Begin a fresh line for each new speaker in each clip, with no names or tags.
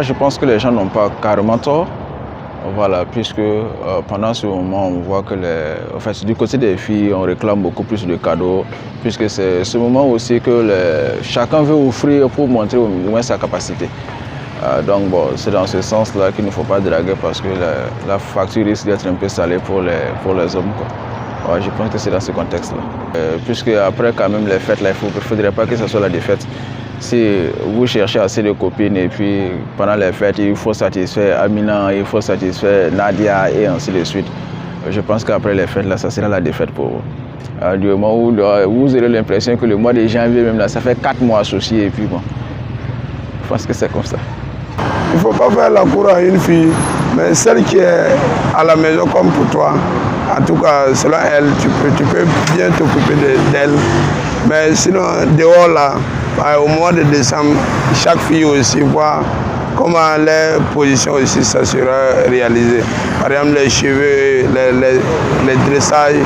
Je pense que les gens n'ont pas carrément tort, voilà, puisque pendant ce moment, on voit que du côté des filles, on réclame beaucoup plus de cadeaux, puisque c'est ce moment aussi que chacun veut offrir pour montrer au moins sa capacité. Donc bon, c'est dans ce sens-là qu'il ne faut pas draguer parce que la facture risque d'être un peu salée pour les hommes, quoi. Ouais, je pense que c'est dans ce contexte-là. Puisque après quand même les fêtes, là, il ne faudrait pas que ce soit la défaite. Si vous cherchez assez de copines et puis pendant les fêtes, il faut satisfaire Amina, il faut satisfaire Nadia et ainsi de suite. Je pense qu'après les fêtes, là, ça sera la défaite pour vous. Du moment où vous aurez l'impression que le mois de janvier, même là, ça fait 4 mois associés et puis bon, je pense que c'est comme ça.
Il ne faut pas faire la cour à une fille, mais celle qui est à la maison comme pour toi, en tout cas, selon elle, tu peux bien t'occuper d'elle. Mais sinon, dehors là, au mois de décembre, chaque fille aussi voit comment les positions aussi ça sera réalisé. Par exemple, les cheveux, les dressages,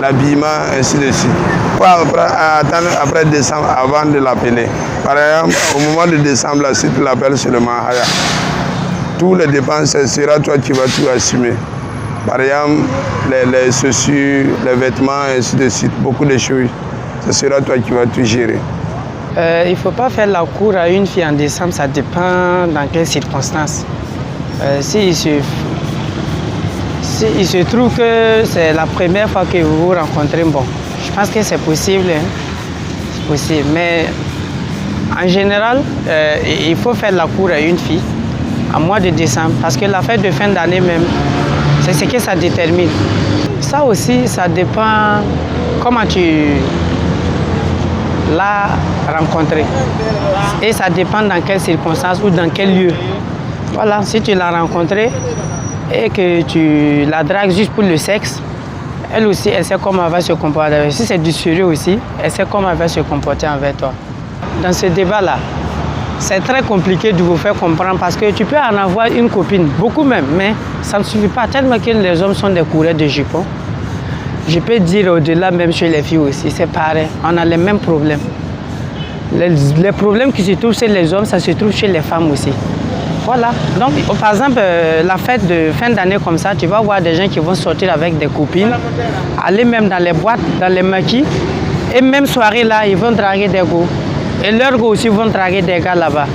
l'habillement, ainsi de suite. Pas attendre après décembre avant de l'appeler. Par exemple, au moment de décembre, là, si tu l'appelles seulement, tous les dépenses, ce sera toi qui vas tout assumer. Par exemple, les chaussures, les vêtements, ainsi de suite, beaucoup de choses. Ce sera toi qui vas tout gérer.
Il ne faut pas faire la cour à une fille en décembre, ça dépend dans quelles circonstances. S'il se trouve que c'est la première fois que vous vous rencontrez, bon, je pense que c'est possible. Hein? C'est possible. Mais en général, il faut faire la cour à une fille en mois de décembre, parce que la fête de fin d'année même, c'est ce que ça détermine. Ça aussi, ça dépend comment tu l'as rencontré. Et ça dépend dans quelles circonstances ou dans quel lieu. Voilà, si tu l'as rencontré et que tu la dragues juste pour le sexe, elle aussi, elle sait comment elle va se comporter. Si c'est du sérieux aussi, elle sait comment elle va se comporter envers toi. Dans ce débat-là, c'est très compliqué de vous faire comprendre parce que tu peux en avoir une copine, beaucoup même, mais ça ne suffit pas tellement que les hommes sont des coureurs de jupons. Je peux dire au-delà, même chez les filles aussi, c'est pareil, on a les mêmes problèmes. Les problèmes qui se trouvent chez les hommes, ça se trouve chez les femmes aussi. Voilà, donc par exemple, la fête de fin d'année comme ça, tu vas voir des gens qui vont sortir avec des copines, aller même dans les boîtes, dans les maquis, et même soirée là, ils vont draguer des gars. Et leurs gars aussi vont draguer des gars là-bas.